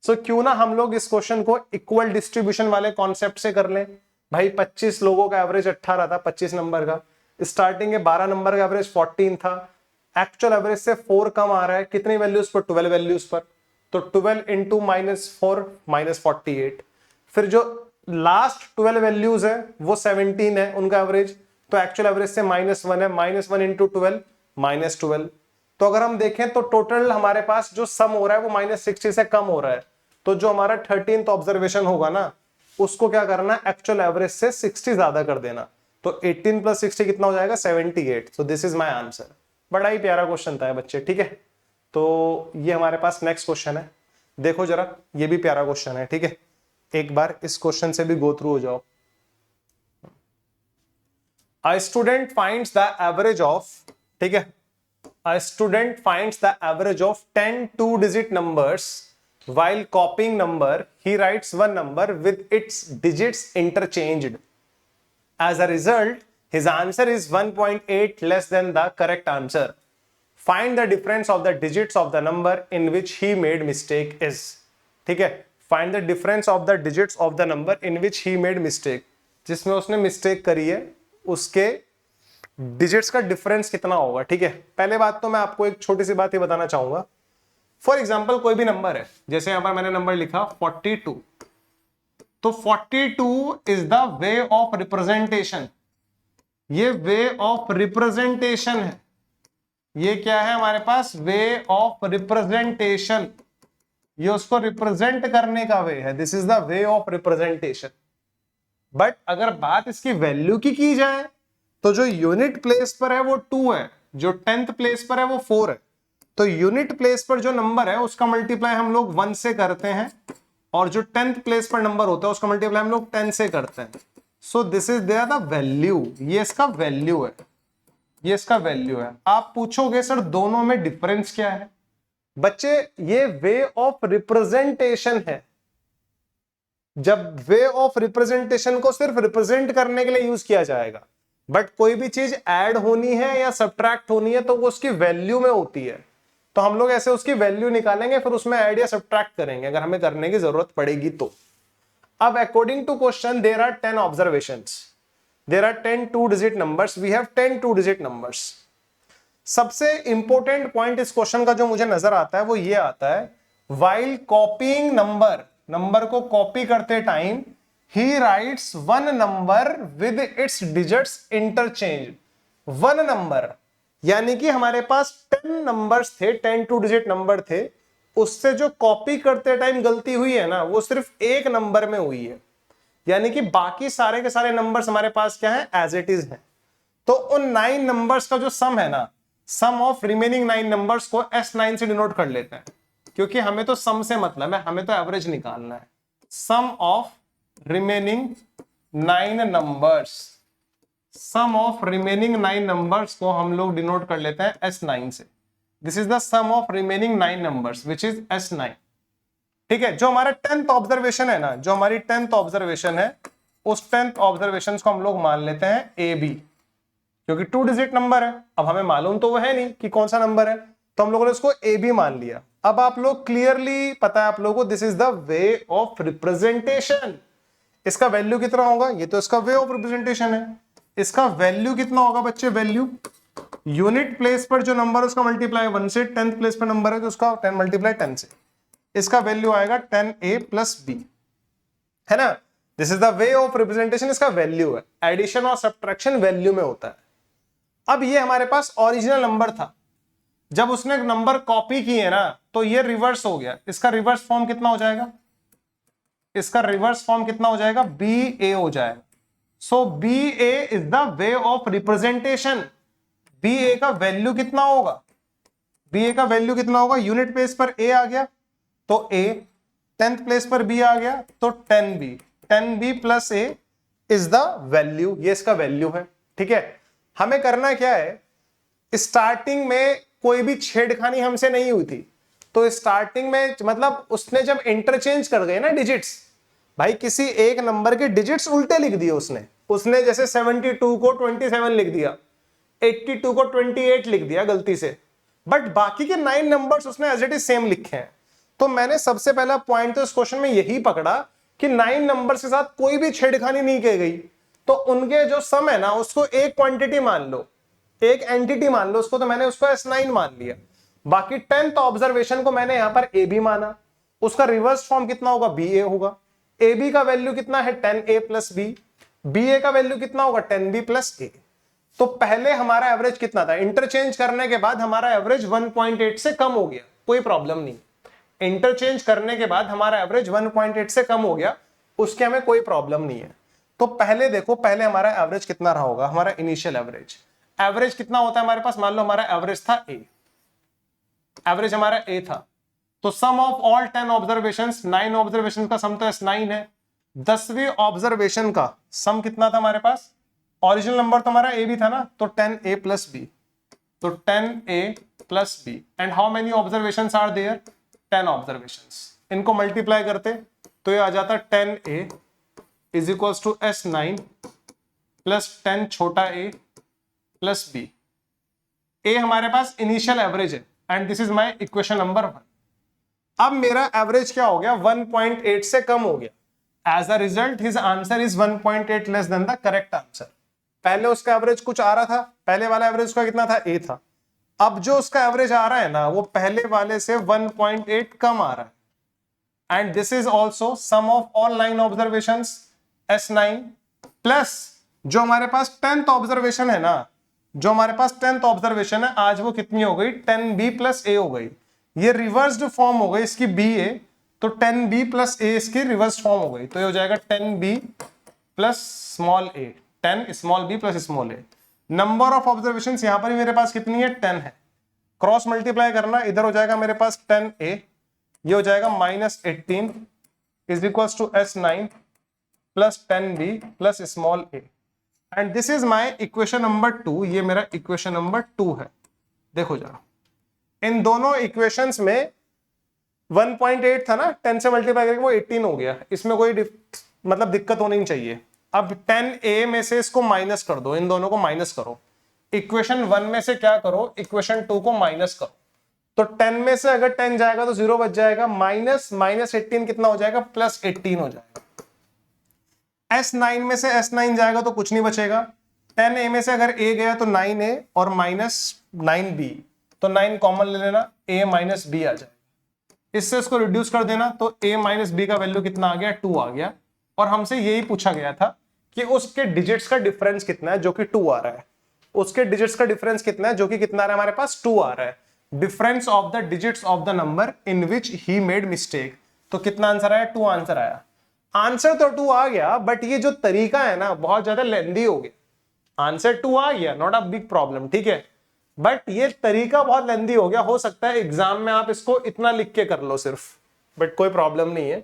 सो क्यों ना हम लोग इस क्वेश्चन को इक्वल डिस्ट्रीब्यूशन वाले कॉन्सेप्ट से कर लें। भाई 25 लोगों का एवरेज 18 था 25 नंबर का, स्टार्टिंग के 12 नंबर का एवरेज 14 था, एक्चुअल एवरेज से 4 कम आ रहा है, कितनी वैल्यूज पर 12 वैल्यूज पर, तो 12 इंटू -4 -48। फिर जो लास्ट 12 वैल्यूज है वो 17 है उनका एवरेज, तो एक्चुअल एवरेज से -1 है, -1 इंटू 12 -12। तो अगर हम देखें तो टोटल हमारे पास जो सम हो रहा है वो -60 से कम हो रहा है, तो जो हमारा 13th ऑब्जर्वेशन होगा ना उसको क्या करना, एक्चुअल एवरेज से 60 ज्यादा कर देना, तो 18 + 60 कितना हो जाएगा 78। सो दिस इज माय आंसर। बड़ा ही प्यारा क्वेश्चन था बच्चे, ठीक है। तो ये हमारे पास नेक्स्ट क्वेश्चन है, देखो जरा, ये भी प्यारा क्वेश्चन है, ठीक है। एक बार इस क्वेश्चन से भी गो थ्रू हो जाओ। A student finds the average of, ठीक है, a student finds the average of 10 two-digit numbers. While copying number, he writes one number with its digits interchanged. As a result, his answer is 1.8 less than the correct answer. Find the difference of the digits of the number in which he made mistake is. ठीक है, find the difference of the digits of the number in which he made mistake. जिसमें उसने mistake करी है उसके digits का difference कितना होगा, ठीक है। पहले बात तो मैं आपको एक छोटी सी बात ही बताना चाहूंगा। फॉर एग्जांपल कोई भी नंबर है, जैसे यहां पर मैंने नंबर लिखा 42, तो 42 is the way of representation, ये वे ऑफ रिप्रेजेंटेशन है, ये क्या है हमारे पास, वे ऑफ रिप्रेजेंटेशन, ये उसको रिप्रेजेंट करने का वे है, this is the way of representation. But अगर बात इसकी वैल्यू की जाए तो जो यूनिट प्लेस पर है वो 2 है, जो 10th प्लेस पर है वो 4 है, तो यूनिट प्लेस पर जो नंबर है उसका मल्टीप्लाई हम लोग 1 से करते हैं, और जो 10th प्लेस पर नंबर होता है उसका मल्टीप्लाई हम लोग 10 से करते हैं। So this is there the value, ये इसका वैल्यू है, ये इसका वैल्यू है। आप पूछोगे सर दोनों में डिफरेंस क्या है, बच्चे ये वे ऑफ रिप्रेजेंटेशन है। जब वे ऑफ रिप्रेजेंटेशन को सिर्फ रिप्रेजेंट करने के लिए यूज किया जाएगा, बट कोई भी चीज ऐड होनी है या सब्ट्रैक्ट होनी है तो वो उसकी वैल्यू में होती है, तो हम लोग ऐसे उसकी वैल्यू निकालेंगे फिर उसमें ऐड या सब्ट्रैक्ट करेंगे अगर हमें करने की जरूरत पड़ेगी तो। अब according to question there are 10 observations, there are 10 2-digit numbers, we have 10 2-digit numbers. सबसे इंपॉर्टेंट पॉइंट इस क्वेश्चन का जो मुझे नजर आता है वो ये आता है, व्हाइल कॉपीइंग नंबर, नंबर को कॉपी करते time he writes one number with its digits interchanged. one number यानी कि हमारे पास 10 नंबर्स थे, 10 2-digit नंबर थे, उससे जो कॉपी करते टाइम गलती हुई है ना वो सिर्फ एक नंबर में हुई है, यानी कि बाकी सारे के सारे नंबर्स हमारे पास क्या है, एज इट इज है। तो उन 9 नंबर्स का जो सम है ना, सम ऑफ रिमेनिंग 9 नंबर्स को S9 से डिनोट कर लेते हैं, क्योंकि हमें तो सम से मतलब है, हमें तो एवरेज निकालना है। Sum of remaining 9 numbers, sum of remaining 9 numbers को हम लोग डिनोट कर लेते हैं S9 से। This is the sum of remaining 9 numbers which is S9, ठीक है। जो हमारा 10th ऑब्जर्वेशन है ना, जो हमारी 10th ऑब्जर्वेशन है, उस 10th ऑब्जर्वेशन को हम लोग मान लेते हैं AB, क्योंकि 2-digit नंबर है। अब हमें मालूम तो वो है नहीं कि कौन सा नंबर है, तो हम लोगों ने इसको AB मान लिया। अब आप लोग क्लियरली पता है आप लोगों को, this is the way of representation. इसका वैल्यू कितना होगा, ये तो इसका वे ऑफ रिप्रेजेंटेशन है, इसका वैल्यू कितना होगा बच्चे, वैल्यू यूनिट प्लेस पर जो नंबर उसका मल्टीप्लाई 1 से, 10th प्लेस पर नंबर है तो उसका 10 मल्टीप्लाई 10 से, इसका वैल्यू आएगा 10A + B, है ना। This is the way of representation, इसका वैल्यू है। एडिशन और सब्ट्रैक्शन वैल्यू में होता है। अब ये हमारे पास ओरिजिनल नंबर था, जब उसने नंबर कॉपी किए ना तो ये रिवर्स हो गया, इसका रिवर्स फॉर्म कितना हो जाएगा, इसका रिवर्स फॉर्म कितना हो जाएगा, BA हो जाएगा। So BA is the way of representation, B A का वैल्यू कितना होगा, बी ए का वैल्यू कितना होगा, यूनिट प्लेस पर ए आ गया तो ए, 10th प्लेस पर बी आ गया तो 10b, 10b plus A is the value, ये इसका वैल्यू है। ठीक है, हमें करना क्या है, स्टार्टिंग में कोई भी छेड़खानी हमसे नहीं हुई थी, तो स्टार्टिंग में मतलब उसने जब इंटरचेंज कर गए ना डिजिट्स, भाई किसी एक नंबर के डिजिट्स उल्टे लिख दिए उसने जैसे 72 को 27 लिख दिया, 82 को 28 लिख दिया गलती से, बट बाकी के 9 नंबर्स उसने एज इट इज सेम लिखे हैं। तो मैंने सबसे पहला पॉइंट तो इस क्वेश्चन में यही पकड़ा कि 9 नंबर्स के साथ कोई भी छेड़खानी नहीं की गई, तो उनके जो सम है ना उसको एक क्वांटिटी मान लो, एक एंटिटी मान लो उसको, तो मैंने उसको S9 मान लिया। बाकी 10th ऑब्जर्वेशन को मैंने यहां पर AB माना, उसका रिवर्स फॉर्म कितना होगा, BA होगा। AB का वैल्यू कितना है 10A प्लस B, BA का वैल्यू कितना होगा 10B प्लस A। तो पहले हमारा एवरेज कितना था, इंटरचेंज करने के बाद हमारा एवरेज 1.8 से कम हो गया, कोई प्रॉब्लम नहीं। इंटरचेंज करने के बाद हमारा एवरेज 1.8 से कम हो गया, उसके हमें कोई प्रॉब्लम नहीं है। तो पहले देखो, पहले हमारा एवरेज कितना रहा होगा, हमारा इनिशियल एवरेज कितना होता है हमारे पास, मान लो हमारा एवरेज था A, एवरेज हमारा A था, तो सम ऑफ ऑल 10 ऑब्जर्वेशंस, 9 ऑब्जर्वेशन का सम तो S9 है, 10वीं ऑब्जर्वेशन का सम कितना था हमारे पास, ओरिजिनल नंबर तो हमारा A भी था ना, तो 10A प्लस B, तो 10A plus B, and how many observations are there, 10 observations. इनको मल्टीप्लाई करते तो ये आ जाता 10A is equals to S9 plus 10 छोटा a प्लस b। a हमारे पास इनिशियल एवरेज है and this is my equation number 1। अब मेरा एवरेज क्या हो गया, 1.8 से कम हो गया। As a result his answer is 1.8 less than the correct answer. पहले उसका एवरेज कुछ आ रहा था, पहले वाला एवरेज का कितना था, a था। अब जो उसका एवरेज आ रहा है ना, वो पहले वाले से 1.8 कम आ रहा है। And this is also sum of all 9 observations S9 plus जो हमारे पास 10th ऑब्जर्वेशन है ना, जो हमारे पास 10th ऑब्जर्वेशन है आज वो कितनी हो गई, 10B प्लस A हो गई। ये रिवर्स्ड फॉर्म हो गई इसकी BA, तो 10B प्लस A इसकी रिवर्स फॉर्म हो गई, तो ये हो जाएगा 10B plus small a, 10 small b plus small a। Number of observation यहां पर भी मेरे पास कितनी है, 10 है। क्रॉस मल्टीप्लाई करना, इधर हो जाएगा मेरे पास 10A, ये हो जाएगा -18 is equals to S9 plus 10B plus small a, and this is my equation number 2। ये मेरा इक्वेशन नंबर 2 है। देखो जरा, इन दोनों इक्वेशंस में 1.8 था ना, 10 से मल्टीप्लाई करके वो 18 हो गया। इसमें कोई मतलब दिक्कत होनी नहीं चाहिए। अब 10A में से इसको माइनस कर दो, इन दोनों को माइनस करो। इक्वेशन 1 में से क्या करो, इक्वेशन 2 को माइनस करो। तो 10 में से अगर 10 जाएगा तो 0 बच जाएगा, -18 कितना हो जाएगा, +18 हो जाएगा। S9 में से S9 जाएगा तो कुछ नहीं बचेगा। 10A में से अगर A गया तो 9A और -9B, तो 9 कॉमन ले लेना, A माइनस B आ जाएगा। इससे इसको रिड्यूस कर देना, तो A माइनस B का वैल्यू कितना आ गया, 2 आ गया। और हमसे यही पूछा गया था कि उसके डिजिट्स का डिफरेंस कितना है, जो कि 2 आ रहा है। उसके डिजिट्स का डिफरेंस कितना है, जो कि कितना आ रहा है, हमारे पास 2 आ रहा है। Difference of the digits of the number in which he made mistake. तो कितना आंसर आया, 2 आंसर आया। आंसर तो 2 आ गया, बट ये जो तरीका है ना बहुत ज्यादा लेंदी हो गया। आंसर 2 आ गया, नॉट अ बिग प्रॉब्लम, ठीक है, बट ये तरीका बहुत लेंदी हो गया। हो सकता है एग्जाम में आप इसको इतना लिख के कर लो सिर्फ, बट कोई प्रॉब्लम नहीं है।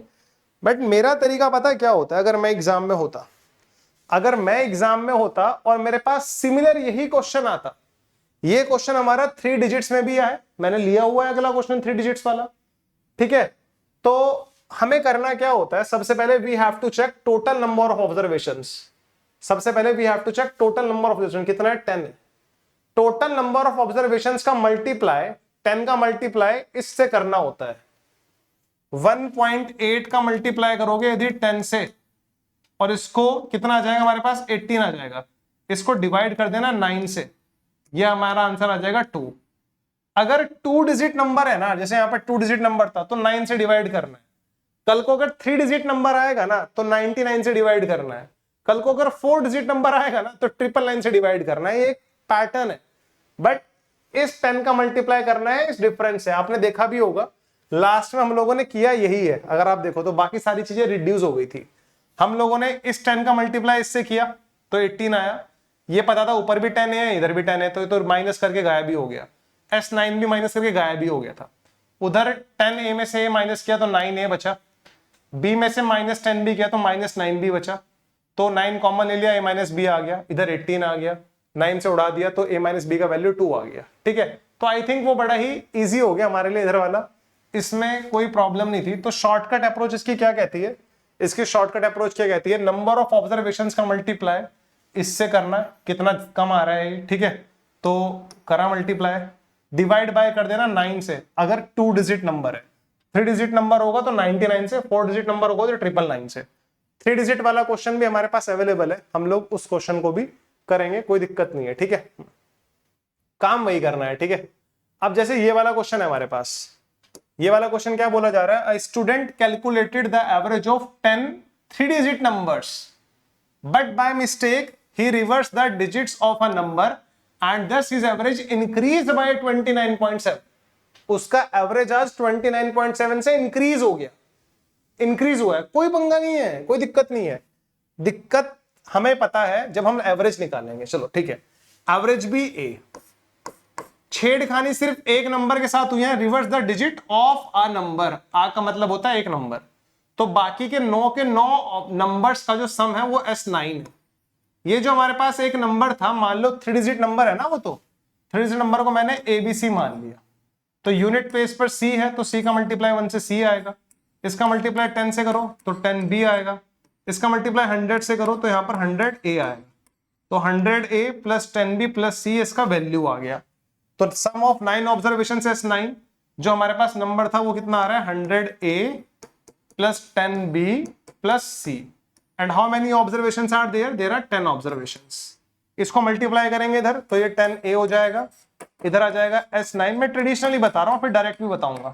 बट मेरा तरीका पता है क्या होता है, अगर मैं एग्जाम में होता और मेरे पास सिमिलर यही क्वेश्चन आता, ये क्वेश्चन हमारा 3 डिजिट्स में भी आया, मैंने लिया हुआ है अगला क्वेश्चन 3 डिजिट्स वाला, ठीक है। तो हमें करना क्या होता है, सबसे पहले we have to check total number of observations. सबसे पहले we have to check total number of observation कितना है, 10 है। टोटल नंबर ऑफ ऑब्जर्वेशंस का मल्टीप्लाई, 10 का मल्टीप्लाई इससे करना होता है। 1.8 का मल्टीप्लाई करोगे यदि 10 से, और इसको कितना आ जाएगा हमारे पास, 18 आ जाएगा। इसको डिवाइड कर देना 9 से, यह हमारा आंसर आ जाएगा 2। अगर 2 डिजिट नंबर है ना, जैसे यहां पर 2 डिजिट नंबर था तो 9 से डिवाइड करना है। कल को अगर 3 डिजिट नंबर आएगा ना तो 99 से डिवाइड करना है। कल को अगर 4 डिजिट नंबर आएगा ना तो 999 से डिवाइड करना है। ये एक पैटर्न है, बट इस 10 का मल्टीप्लाई करना है इस डिफरेंस से। आपने देखा भी होगा लास्ट में हम लोगों ने किया यही है, अगर आप देखो तो बाकी सारी चीजें रिड्यूस हो गई थी। हम लोगों ने इस 10 का मल्टीप्लाई इससे किया तो 18 आया, ये पता था ऊपर भी 10A है इधर भी 10 है, तो ये तो माइनस करके गायब भी हो गया। S9 भी माइनस करके गायब भी हो गया था। उधर 10A में से माइनस किया तो 9A बचा, B में से माइनस 10B किया तो माइनस 9B बचा, तो 9 कॉमन ले लिया, A माइनस B आ गया, इधर 18 आ गया, 9 से उड़ा दिया तो A माइनस B का वैल्यू 2 आ गया। ठीक है, तो आई थिंक वो बड़ा ही इजी हो गया हमारे लिए इधर वाला, इसमें कोई प्रॉब्लम नहीं थी। तो शॉर्टकट अप्रोच इसकी क्या कहती है, इसकी शॉर्टकट अप्रोच क्या कहती है, नंबर ऑफ ऑब्जर्वेशंस का मल्टीप्लाई इससे करना, कितना कम आ रहा है, ठीक है, तो करा मल्टीप्लाई, डिवाइड बाय कर देना 9 से, अगर 2 डिजिट नंबर है, 3 डिजिट नंबर होगा तो 99 से, 4 डिजिट नंबर होगा तो 999 से। 3 डिजिट वाला क्वेश्चन भी हमारे पास अवेलेबल है, हम लोग उस क्वेश्चन को भी करेंगे, कोई दिक्कत नहीं है। ठीक है, काम वही करना है। ठीक है, अब जैसे ये वाला क्वेश्चन है हमारे पास, ये वाला क्वेश्चन क्या बोला जा रहा है, student calculated the average of 10 3 digit numbers but by mistake he reverse the digits of a number and thus his average increased by 29.7। उसका एवरेज आज 29.7 से इंक्रीज हो गया, इंक्रीज हुआ है, कोई पंगा नहीं है, कोई दिक्कत नहीं है। दिक्कत हमें पता है जब हम एवरेज निकालेंगे। चलो ठीक है, एवरेज भी ए, छेड़खानी सिर्फ एक नंबर के साथ हुई है, reverse the digit of a number, आ का मतलब होता है एक नंबर, तो बाकी के 9 नंबर्स का जो सम है वो S9 है। ये जो हमारे पास एक नंबर था, मान लो 3 डिजिट नंबर है ना, वो तो 3 डिजिट नंबर को मैंने ABC मान लिया, तो यूनिट प्लेस पर C है तो C का मल्टीप्लाई 1 से C आएगा, इसका मल्टीप्लाई 10 से करो तो 10B आएगा, इसका मल्टीप्लाई 100 से करो तो यहां पर 100A आएगा, तो 100A plus 10B plus C इसका वैल्यू आ गया। तो सम ऑफ 9 ऑब्जर्वेशन से S9 जो हमारे पास नंबर था वो कितना आ रहा है, 100A plus 10B plus C, and how many observations are there, there are 10 observations. इसको मल्टीप्लाई करेंगे इधर तो ये 10A हो जाएगा, इधर आ जाएगा S9। मैं ट्रेडिशनली बता रहा हूं, फिर डायरेक्ट भी बताऊंगा,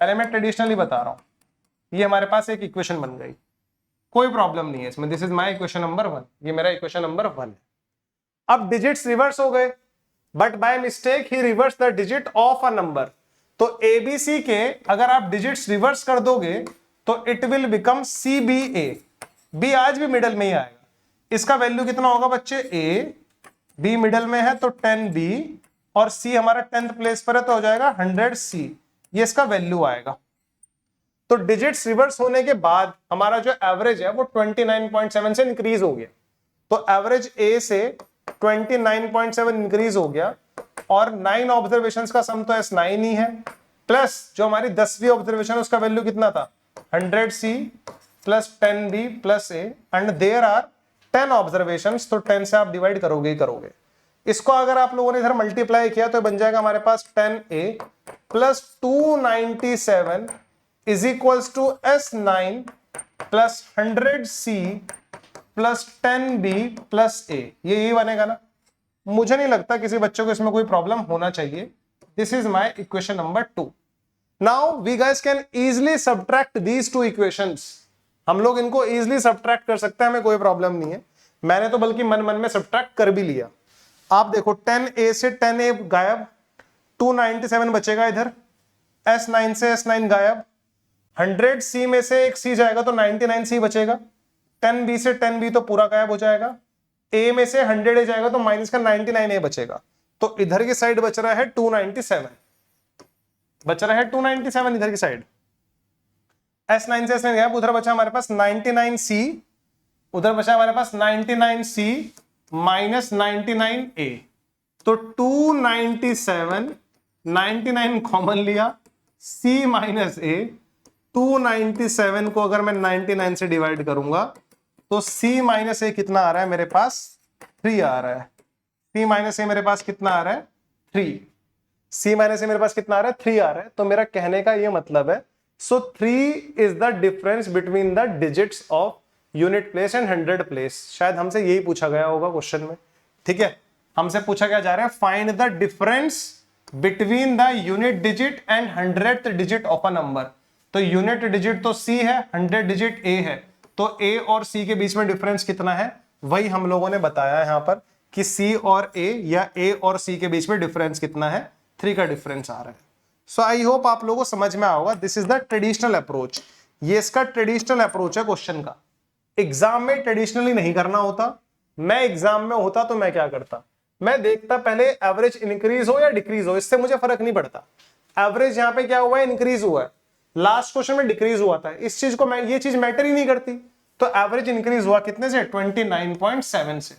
पहले मैं ट्रेडिशनली बता रहा हूं। ये हमारे पास एक इक्वेशन बन गई, कोई प्रॉब्लम नहीं है इसमें, this is my equation number 1, ये मेरा इक्वेशन नंबर 1 है। अब डिजिट्स रिवर्स हो गए, but by mistake he reverse the digit of a number, तो ABC के अगर आप डिजिट्स रिवर्स कर दोगे तो it will become CBA, B आज भी मिडल में ही आएगा, इसका वैल्यू कितना होगा बच्चे, A, B मिडल में है तो 10B और C हमारा 10th प्लेस पर है तो हो जाएगा 100C, ये इसका वैल्यू आएगा। तो डिजिट्स रिवर्स होने के बाद हमारा जो एवरेज है वो 29.7 से इंक्रीज हो गया, तो एवरेज A से 29.7 इंक्रीज हो गया, और 9 ऑब्जर्वेशंस का सम तो S9 ही है, प्लस जो हमारी 10वीं ऑब्जर्वेशन उसका वैल्यू कितना था, 100C plus 10B plus A, and there are 10 observations, तो 10 से आप डिवाइड करोगे ही करोगे। इसको अगर आप लोगों ने इधर मल्टीप्लाई किया तो बन जाएगा हमारे पास 10A plus 297 is equals to S9 plus 100C plus 10B plus A, ये बनेगा ना। मुझे नहीं लगता किसी बच्चों को इसमें कोई प्रॉब्लम होना चाहिए। This is my equation number 2। Now we guys can easily subtract these two equations, हम लोग इनको इजीली सब्ट्रैक्ट कर सकते हैं, हमें कोई प्रॉब्लम नहीं है। मैंने तो बल्कि मन मन में सब्ट्रैक्ट कर भी लिया। आप देखो 10A से 10A गायब, 297 बचेगा इधर, S9 से S9 गायब, 100C में से एक C जाएगा तो 99C बचेगा, 10B से 10B तो पूरा गायब हो जाएगा, A में से 100A जाएगा तो माइनस का 99A बचेगा, तो इधर की साइड बच रहा है 297, बच रहा है 297 इधर की साइड। S9 से S9 गायब, उधर बचा हमारे पास 99C, उधर बचा हमारे पास 99C माइनस 99A, तो 297, 99 कॉमन लिया, C माइनस A, 297 को अगर मैं 99 से डिवाइड करूंगा तो C माइनस A कितना आ रहा है मेरे पास, 3 आ रहा है। C माइनस A मेरे पास कितना आ रहा है, 3। C माइनस A मेरे पास कितना आ रहा है, 3 आ रहा है। तो मेरा कहने का ये मतलब है, सो 3 is the difference between the digits of unit place and 100 place. शायद हमसे यही पूछा गया होगा क्वेश्चन में, ठीक है। हमसे पूछा क्या जा रहा है, find the difference between the unit digit and 100th digit of a number. तो यूनिट डिजिट तो C है, 100 डिजिट A है, तो A और C के बीच में डिफरेंस कितना है, वही हम लोगों ने बताया यहां पर कि C और A या A और C के बीच में डिफरेंस कितना है, 3 का डिफरेंस आ रहा है। सो आई होप आप लोगों को समझ में आओगा। This is the traditional approach, ये इसका ट्रेडिशनल अप्रोच है क्वेश्चन का। एग्जाम में ट्रेडिशनली नहीं करना होता, मैं एग्जाम में होता तो मैं क्या करता, मैं देखता पहले एवरेज इंक्रीज हो या डिक्रीज हो, इससे मुझे फर्क नहीं पड़ता। एवरेज यहाँ पे क्या हुआ है, इंक्रीज हुआ है, लास्ट क्वेश्चन में डिक्रीज हुआ था, इस चीज को मैं, ये चीज मैटर ही नहीं करती। तो एवरेज इंक्रीज हुआ कितने से, 29.7 से।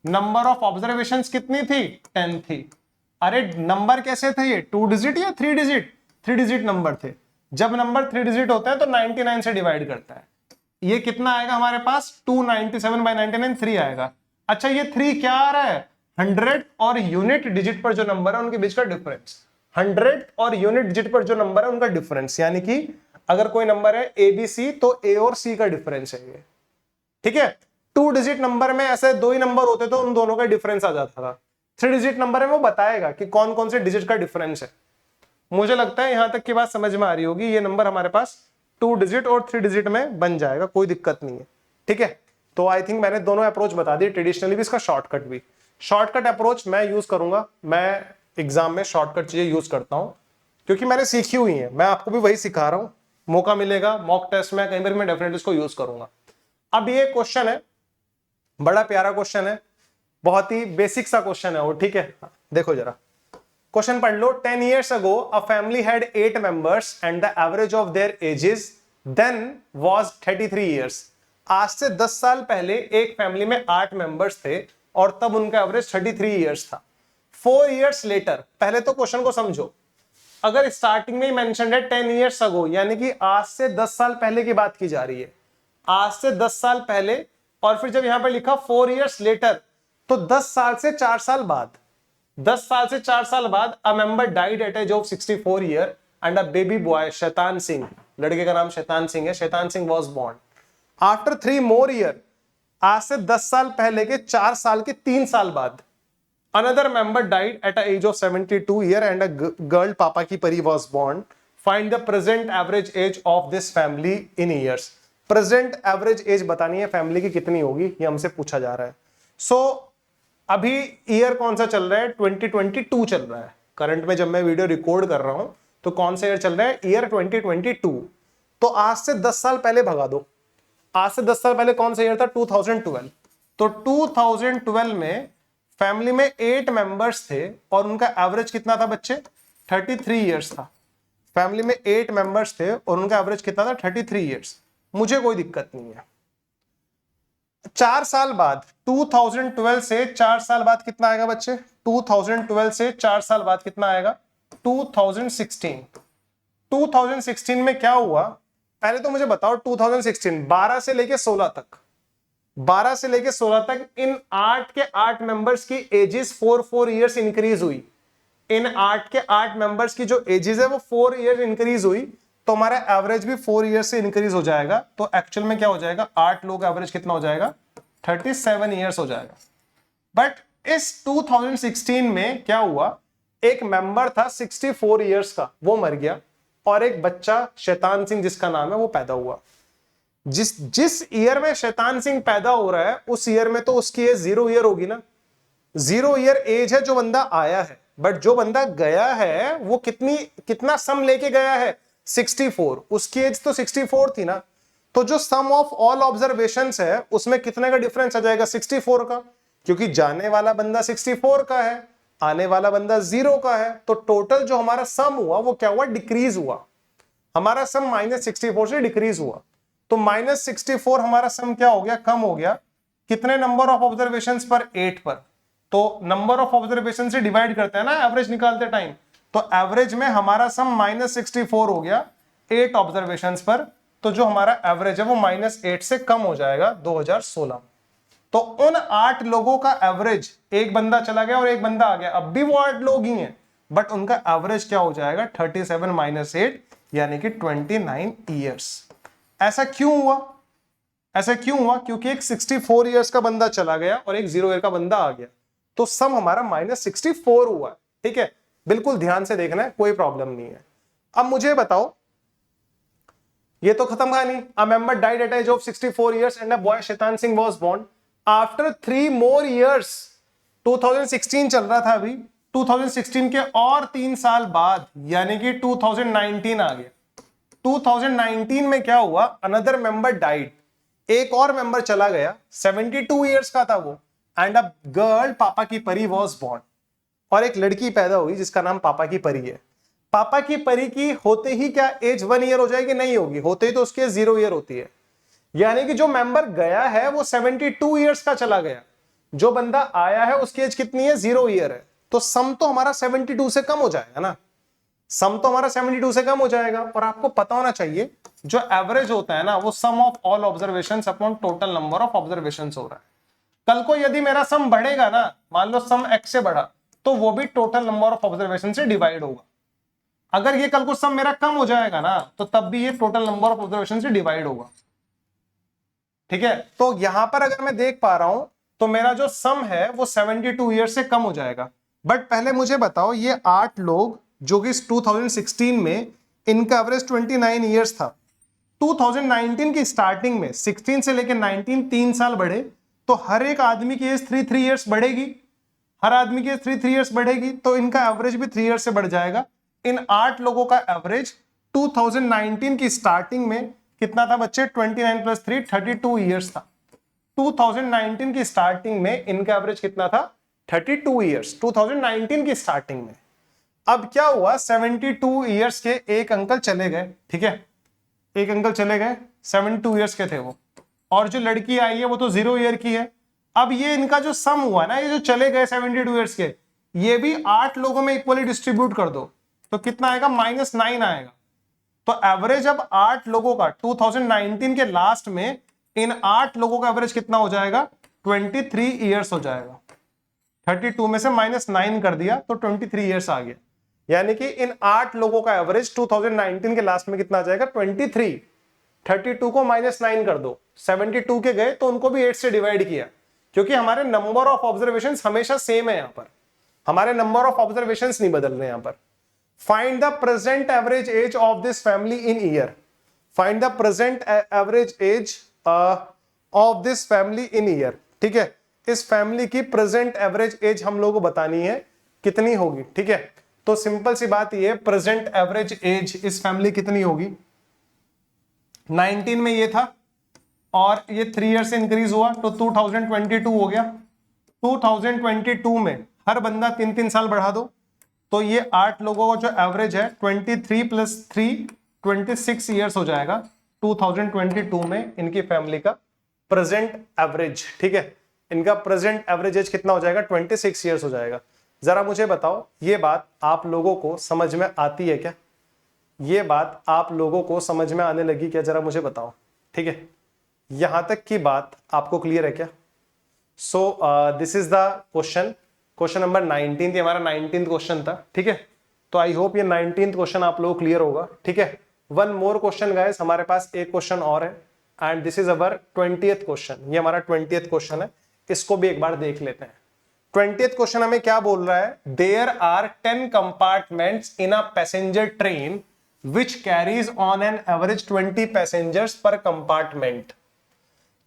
नंबर ऑफ ऑब्जर्वेशंस कितनी थी, 10 थी। अरे नंबर कैसे थे ये, 2 डिजिट या 3 डिजिट, 3 डिजिट नंबर थे। जब नंबर 3 डिजिट होता है तो 99 से डिवाइड करता है। ये कितना आएगा हमारे पास, 297/99 3 आएगा। अच्छा ये 3 क्या आ रहा है, 100 और यूनिट डिजिट पर जो नंबर है उनके बीच का डिफरेंस। 100 और यूनिट डिजिट पर जो नंबर है उनका डिफरेंस, यानी कि अगर कोई नंबर है ABC तो A और C का डिफरेंस है ये, ठीक है। 2 डिजिट नंबर में ऐसे 2 ही नंबर होते तो उन दोनों का डिफरेंस आ जाता था। 3 डिजिट नंबर में वो बताएगा कि कौन कौन से डिजिट का डिफरेंस है। मुझे लगता है यहां तक की बात समझ में आ रही होगी। ये नंबर हमारे पास 2 डिजिट और 3 डिजिट में बन जाएगा, कोई दिक्कत नहीं है, ठीक है। तो आई थिंक मैंने दोनों अप्रोच बता दी, ट्रेडिशनली भी, इसका शॉर्टकट भी। शॉर्टकट अप्रोच मैं यूज करूंगा, मैं एग्जाम में शॉर्टकट चीजें यूज करता हूं क्योंकि मैंने सीखी हुई है, मैं आपको भी वही सिखा रहा हूं। मौका मिलेगा मॉक टेस्ट में कहीं पर मैं डेफिनेटली इसको यूज करूंगा। अब ये क्वेश्चन है, बड़ा प्यारा क्वेश्चन है, बहुत ही बेसिक सा क्वेश्चन है वो, ठीक है। देखो जरा क्वेश्चन पढ़ लो। 10 years ago a family had 8 members and the average of their ages then was 33 years। आज से 10 साल पहले एक फैमिली में 8 मेंबर्स थे और तब उनका एवरेज 33 इयर्स था। 4 years later, पहले तो क्वेश्चन को समझो, अगर स्टार्टिंग में ही मेंशन है 10 years ago, यानी कि आज से 10 साल पहले की बात की जा रही है, आज से 10 साल पहले, और फिर जब यहां पर लिखा 4 years later, तो 10 साल से 4 साल बाद, 10 साल से 4 साल बाद a member died at age of 64 year and a baby boy Shaitan Singh, लड़के का नाम शैतान सिंह है, Shaitan Singh was born after 3 more year. आज से 10 साल पहले के 4 साल के 3 साल बाद another member died at a age of 72 year and a girl पापा की परी was born. Find the present average age of this family in years. Present average age बतानी है फैमिली की कितनी होगी, ये हमसे पूछा जा रहा है। सो अभी ईयर कौन सा चल रहा है, 2022 चल रहा है करंट में, जब मैं वीडियो रिकॉर्ड कर रहा हूं तो कौन सा ईयर चल रहा है, ईयर 2022। तो आज से 10 साल पहले भगा दो, आज से 10 साल पहले कौन सा ईयर था, 2012। तो 2012 में फैमिली में 8 मेंबर्स थे और उनका एवरेज कितना था बच्चे, 33 इयर्स था। फैमिली में 8 मेंबर्स थे और उनका एवरेज कितना था, 33 इयर्स। मुझे कोई दिक्कत नहीं है। 4 साल बाद, 2012 से 4 साल बाद कितना आएगा बच्चे, 2012 से 4 साल बाद कितना आएगा, 2016। 2016 में क्या हुआ, पहले तो मुझे बताओ 2016, 12 से लेके 16 तक, 12 से लेके 16 तक इन 8 के 8 मेंबर्स की एजेस 4 इयर्स इंक्रीज हुई। इन 8 के 8 मेंबर्स की जो एजेस है वो 4 इयर्स इंक्रीज हुई, तो हमारा एवरेज भी 4 इयर्स से इंक्रीज हो जाएगा। तो एक्चुअल में क्या हो जाएगा, 8 लोग एवरेज कितना हो जाएगा, 37 इयर्स हो जाएगा। बट इस 2016 में क्या हुआ, एक मेंबर था 64 इयर्स का, वो मर गया, और एक बच्चा शैतान सिंह जिसका नाम है वो पैदा हुआ। जिस ईयर में शैतान सिंह पैदा हो रहा है उस ईयर में तो उसकी एज 0 ईयर होगी ना, 0 ईयर एज है जो बंदा आया है, बट जो बंदा गया है वो कितना सम लेके गया है, 64। उसकी एज तो 64 थी ना, तो जो सम ऑफ ऑल ऑब्जर्वेशंस है उसमें कितने का डिफरेंस आ जाएगा, 64 का, क्योंकि जाने वाला बंदा 64 का है, आने वाला बंदा 0 का है। तो टोटल जो हमारा सम हुआ वो क्या हुआ, डिक्रीज हुआ। हमारा सम -64 से डिक्रीज हुआ, तो -64 हमारा सम क्या हो गया, कम हो गया। कितने नंबर ऑफ ऑब्जर्वेशंस पर, 8 पर। तो नंबर ऑफ ऑब्जर्वेशन से डिवाइड करते हैं ना एवरेज निकालते टाइम, तो एवरेज में हमारा सम -64 हो गया 8 ऑब्जर्वेशंस पर। तो जो हमारा एवरेज है वो -8 से कम हो जाएगा 2016। तो उन 8 लोगों का एवरेज, एक बंदा चला गया और एक बंदा आ गया, अब भी वो 8 लोग ही हैं, बट उनका एवरेज क्या हो जाएगा, 37 - 8 यानी कि 29 ईयर्स। ऐसा क्यों हुआ, ऐसा क्यों हुआ, क्योंकि एक 64 इयर्स का बंदा चला गया और एक 0 ईयर का बंदा आ गया, तो सम हमारा -64 हुआ। ठीक है, बिल्कुल ध्यान से देखना है, कोई प्रॉब्लम नहीं है। अब मुझे बताओ, ये तो खत्म कहानी। A member died at age of 64 years and a boy Shaitan Singh was born after 3 more years। 2016 चल रहा था अभी, 2016 के और 3 साल बाद यानी कि 2019 आ गया। 2019 में क्या हुआ, अनदर मेंबर डाइड, एक और मेंबर चला गया, 72 इयर्स का था वो, एंड अ गर्ल पापा की परी वॉज बॉर्न, और एक लड़की पैदा हुई जिसका नाम पापा की परी है। पापा की परी की होते ही क्या एज 1 ईयर हो जाएगी? नहीं होगी, होते ही तो उसकी एज 0 ईयर होती है। यानी कि जो मेंबर गया है वो 72 ईयर्स का चला गया, जो बंदा आया है उसकी एज कितनी है? 0 ईयर है। तो सम तो हमारा 72 से कम हो जाएगा ना, सम तो हमारा 72 से कम हो जाएगा। और आपको पता होना चाहिए जो एवरेज होता है ना वो sum of all observations upon total number of observations हो रहा है। कल को यदि मेरा सम बढ़ेगा ना, मान लो सम x से बढ़ा, तो वो भी टोटल नंबर ऑफ ऑब्जर्वेशन से डिवाइड होगा। अगर ये कल को सम मेरा कम हो जाएगा ना, तो तब भी ये टोटल नंबर ऑफ ऑब्जर्वेशन से डिवाइड होगा। ठीक है, तो यहां पर अगर मैं देख पा रहा हूं तो मेरा जो सम है वो 72 ईयर से कम हो जाएगा। बट पहले मुझे बताओ, ये 8 लोग जो कि 2016 में इनका एवरेज 29 ईयर्स था, 2019 की स्टार्टिंग में 16 से लेकर 19 3 साल बढ़े, तो हर एक आदमी की एज 3 ईयर्स बढ़ेगी, हर आदमी की एज 3 ईयर्स बढ़ेगी, तो इनका एवरेज भी 3 ईयर्स से बढ़ जाएगा। इन 8 लोगों का एवरेज 2019 की स्टार्टिंग में कितना था बच्चे? 29 + 3 32 ईयर्स था। 2019 की स्टार्टिंग में इनका एवरेज कितना था? 32 ईयर्स 2019 की स्टार्टिंग में। अब क्या हुआ, 72 ईयर्स के एक अंकल चले गए, ठीक है, एक अंकल चले गए, 72 ईयर्स के थे वो, और जो लड़की आई है वो तो 0 ईयर की है। अब ये इनका जो सम हुआ ना, ये जो चले गए 72 ईयर्स के, ये भी 8 लोगों में इक्वली डिस्ट्रीब्यूट कर दो तो कितना आएगा? -9 आएगा। तो एवरेज अब 8 लोगों का 2019 के लास्ट में इन 8 लोगों का एवरेज कितना हो जाएगा? 23 ईयर्स हो जाएगा। 32 में से -9 कर दिया तो 23 ईयर्स आ गया। यानी कि इन 8 लोगों का एवरेज 2019 के लास्ट में कितना आ जाएगा? 23। 32 को -9 कर दो, 72 के गए तो उनको भी 8 से डिवाइड किया, क्योंकि हमारे नंबर ऑफ ऑब्जर्वेशंस हमेशा सेम है, यहां पर हमारे नंबर ऑफ ऑब्जर्वेशंस नहीं बदल रहे। यहां पर find the present average age of this family in year, find the present average age of this family in year. ठीक है, इस फैमिली की प्रेजेंट एवरेज एज हम लोगों को बतानी है कितनी होगी। ठीक है, तो सिंपल सी बात ये, प्रेजेंट एवरेज एज इस फैमिली कितनी होगी? 19 में ये था और ये 3 ईयर से इंक्रीज हुआ तो 2022 हो गया। 2022 में हर बंदा 3-3 साल बढ़ा दो, तो ये 8 लोगों का जो एवरेज है 23 + 3 26 ईयर्स हो जाएगा 2022 में इनकी फैमिली का प्रेजेंट एवरेज। ठीक है, इनका प्रेजेंट एवरेज एज कितना हो जाएगा? 26 ईयर्स हो जाएगा। जरा मुझे बताओ, ये बात आप लोगों को समझ में आती है क्या? ये बात आप लोगों को समझ में आने लगी क्या? जरा मुझे बताओ। ठीक है, यहां तक की बात आपको क्लियर है क्या? सो this is the question number 19, ये हमारा 19th क्वेश्चन था। ठीक है, तो आई होप ये 19th क्वेश्चन आप लोगों को क्लियर होगा। ठीक है, वन मोर क्वेश्चन गाइस, हमारे पास एक क्वेश्चन और है and this is our 20th question. ये हमारा 20th क्वेश्चन है, इसको भी एक बार देख लेते हैं। 20th क्वेश्चन हमें क्या बोल रहा है? There are 10 compartments in a passenger train which carries on an average 20 passengers per compartment।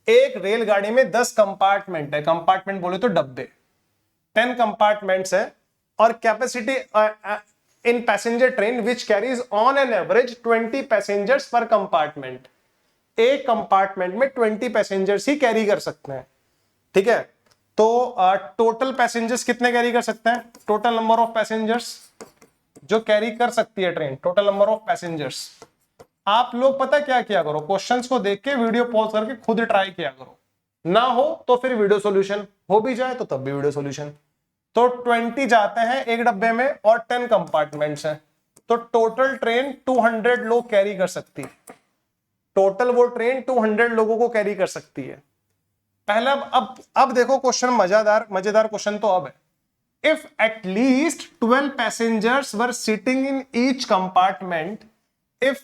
एक रेलगाड़ी में 10 कंपार्टमेंट है, कंपार्टमेंट बोले तो डब्बे, 10 कंपार्टमेंट्स है और capacity in passenger train which carries on an average 20 passengers per compartment। एक कंपार्टमेंट में 20 पैसेंजर्स ही कैरी कर सकते हैं। ठीक है, तो टोटल पैसेंजर्स कितने कैरी कर सकते हैं? टोटल नंबर ऑफ पैसेंजर्स जो कैरी कर सकती है train, total number of passengers. आप लोग पता क्या किया करो, क्वेश्चंस को देख के वीडियो पॉज करके खुद ट्राई किया करो, ना हो तो फिर वीडियो सॉल्यूशन, हो भी जाए तो तब भी वीडियो सॉल्यूशन। तो 20 जाते हैं एक डब्बे में और 10 कंपार्टमेंट्स हैं, तो टोटल ट्रेन 200 लोग कैरी कर सकती है। टोटल वो ट्रेन 200 लोगों को कैरी कर सकती है। पहला अब देखो क्वेश्चन मजेदार क्वेश्चन तो अब है। If at least 12 passengers were sitting in each compartment, if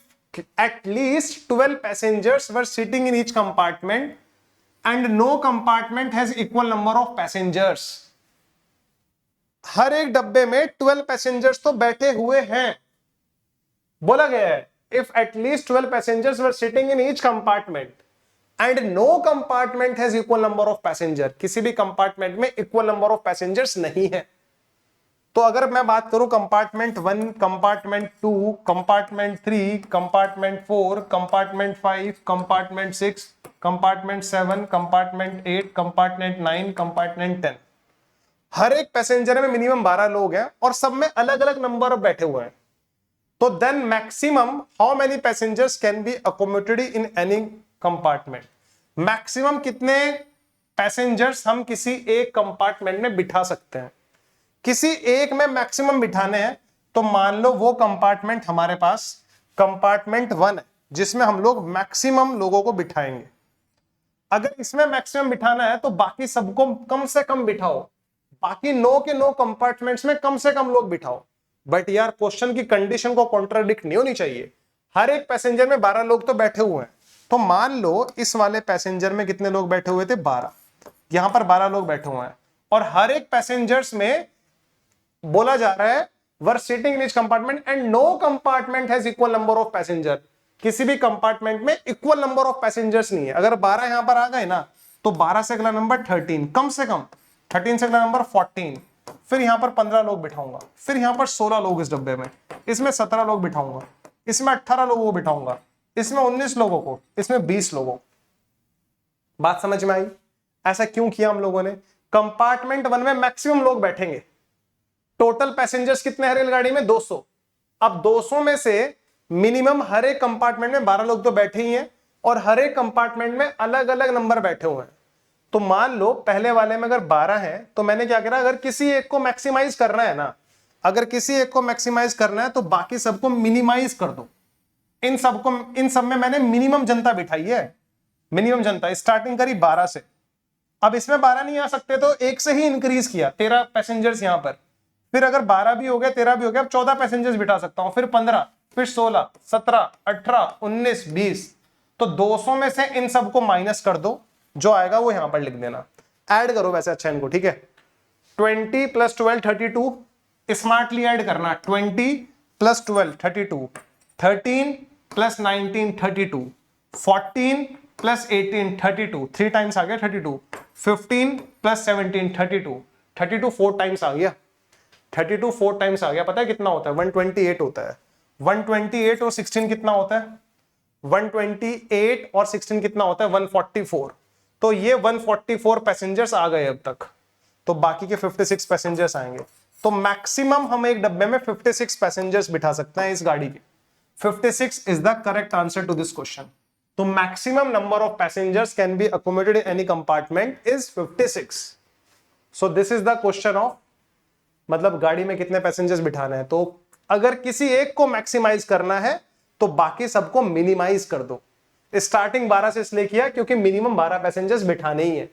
at least 12 passengers were sitting in each compartment and no compartment has equal number of passengers, हर एक डब्बे में 12 passengers तो बैठे हुए हैं, बोला गया है if at least 12 passengers were sitting in each compartment and no compartment has equal number of passenger, किसी भी कंपार्टमेंट में इक्वल नंबर ऑफ पैसेंजर्स नहीं है। तो अगर मैं बात करूं compartment 1, compartment 2, compartment 3, compartment 4, compartment 5, compartment 6, compartment 7, compartment 8, compartment 9, compartment 10। हर एक पैसेंजर में मिनिमम 12 लोग हैं और सब में अलग अलग नंबर ऑफ बैठे हुए हैं। तो then maximum how many passengers can be accommodated in any compartment, maximum कितने पैसेंजर्स हम किसी एक कंपार्टमेंट में बिठा सकते हैं। किसी एक में मैक्सिमम बिठाने हैं तो मान लो वो कंपार्टमेंट हमारे पास कंपार्टमेंट 1 है जिसमें हम लोग मैक्सिमम लोगों को बिठाएंगे। अगर इसमें मैक्सिमम बिठाना है तो बाकी सबको कम से कम बिठाओ, बाकी 9 के 9 कंपार्टमेंट्स में कम से कम लोग बिठाओ। बट यार क्वेश्चन की कंडीशन को कॉन्ट्राडिक्ट नहीं होनी चाहिए। हर एक पैसेंजर में 12 लोग तो बैठे हुए हैं, तो मान लो इस वाले पैसेंजर में कितने लोग बैठे हुए थे, 12। यहां पर 12 लोग बैठे हुए हैं और हर एक पैसेंजर्स में बोला जा रहा है were sitting in each compartment and no compartment has equal number of passenger. किसी भी कंपार्टमेंट में इक्वल नंबर ऑफ पैसेंजर्स नहीं है। अगर 12 यहां पर आ गए ना तो 12 से अगला नंबर 13, कम से कम 13 से अगला नंबर 14, फिर यहां पर 15 लोग बिठाऊंगा, फिर यहां पर 16 लोग इस डब्बे में, इसमें 17 लोग बिठाऊंगा, इसमें 18 लोगों को बिठाऊंगा, इसमें 19 लोगों को, इसमें 20 लोगों को। बात समझ में आई? ऐसा क्यों किया हम लोगों ने? कंपार्टमेंट 1 में मैक्सिमम लोग बैठेंगे। टोटल पैसेंजर्स कितने हैं रेलगाड़ी में? 200। अब 200 में से मिनिमम हर एक कंपार्टमेंट में 12 लोग तो बैठे ही हैं और हर एक कंपार्टमेंट में अलग अलग नंबर बैठे हुए हैं। तो मान लो पहले वाले में अगर 12 है तो मैंने क्या करा, अगर किसी एक को मैक्सिमाइज करना है ना, अगर किसी एक को मैक्सिमाइज करना है तो बाकी सबको मिनिमाइज कर दो। इन सब में मैंने मिनिमम जनता बिठाई है, मिनिमम जनता स्टार्टिंग करी 12 से। अब इसमें 12 नहीं आ सकते तो एक से ही इंक्रीज किया, 13 पैसेंजर्स यहां पर, फिर अगर 12 भी हो गया 13 भी हो गया, अब 14 पैसेंजर्स बिठा सकता हूं, फिर 15, फिर 16, 17, 18, 19, 20। तो 200 में से इन सबको माइनस कर दो, जो आएगा वो यहां पर लिख देना। ऐड करो वैसे अच्छा इनको, ठीक है। 20 + 12 32, स्मार्टली ऐड करना। 20 + 12 32, 13 + 19 32, 14 + 18 32, 3 टाइम्स आ गया 32, 15 + 17 32, 32 4 टाइम्स आ गया, 32 4 टाइम्स आ गया। पता है कितना होता है? 128 होता है। 128 और 16 कितना होता है? 128 और 16 कितना होता है? 144। तो ये 144 पैसेंजर्स आ गए अब तक, तो बाकी के 56 पैसेंजर्स आएंगे। तो मैक्सिमम हम एक डब्बे में 56 पैसेंजर्स बिठा सकते हैं इस गाड़ी के। 56 is the correct answer to this question. तो maximum number of passengers can be accommodated in any compartment is 56। So this is the question of, मतलब गाड़ी में कितने पैसेंजर्स बिठाना है। तो अगर किसी एक को मैक्सिमाइज करना है तो बाकी सबको मिनिमाइज कर दो। स्टार्टिंग 12 से इसलिए किया क्योंकि मिनिमम 12 पैसेंजर्स बिठाने ही है।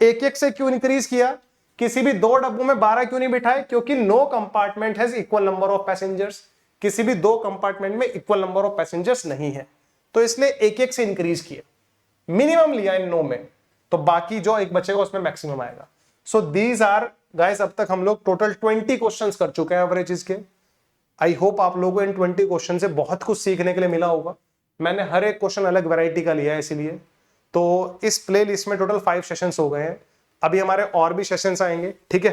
एक एक से क्यों इंक्रीज किया? किसी भी 2 डब्बों में 12 क्यों नहीं बिठाए? क्योंकि no compartment has equal number of passengers. किसी भी 2 कंपार्टमेंट में इक्वल नंबर ऑफ पैसेंजर्स नहीं है, तो इसलिए एक एक से इंक्रीज किया, मिनिमम लिया इन 9 में, तो बाकी जो एक बचेगा उसमें मैक्सिमम आएगा। सो दीज आर गाइस, अब तक हम लोग टोटल 20 क्वेश्चंस कर चुके हैं एवरेजेस के। आई होप आप लोगों को इन 20 क्वेश्चन से बहुत कुछ सीखने के लिए मिला होगा। मैंने हर एक क्वेश्चन अलग वैरायटी का लिया है इसीलिए। तो इस प्ले लिस्ट में टोटल 5 सेशंस हो गए हैं, अभी हमारे और भी सेशंस आएंगे, ठीक है।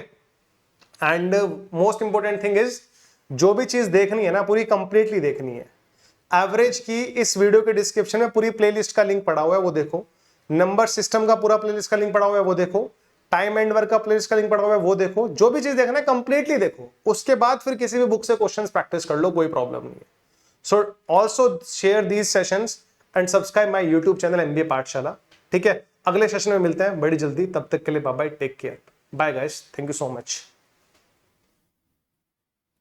And most important thing is, जो भी चीज देखनी है ना पूरी कंप्लीटली देखनी है। एवरेज की इस वीडियो के डिस्क्रिप्शन में पूरी प्लेलिस्ट का लिंक पड़ा हुआ है, वो देखो। नंबर सिस्टम का पूरा प्लेलिस्ट का लिंक पड़ा हुआ है, वो देखो। टाइम एंड वर्क का प्लेलिस्ट का लिंक पड़ा हुआ है, वो देखो। जो भी चीज देखना है कंप्लीटली देखो, उसके बाद फिर किसी भी बुक से क्वेश्चंस प्रैक्टिस कर लो, कोई प्रॉब्लम नहीं है। So also share these sessions and subscribe my YouTube channel MBA पाठशाला, ठीक है। अगले सेशन में मिलते हैं बड़ी जल्दी, तब तक के लिए bye bye, take care, bye guys, thank you so much.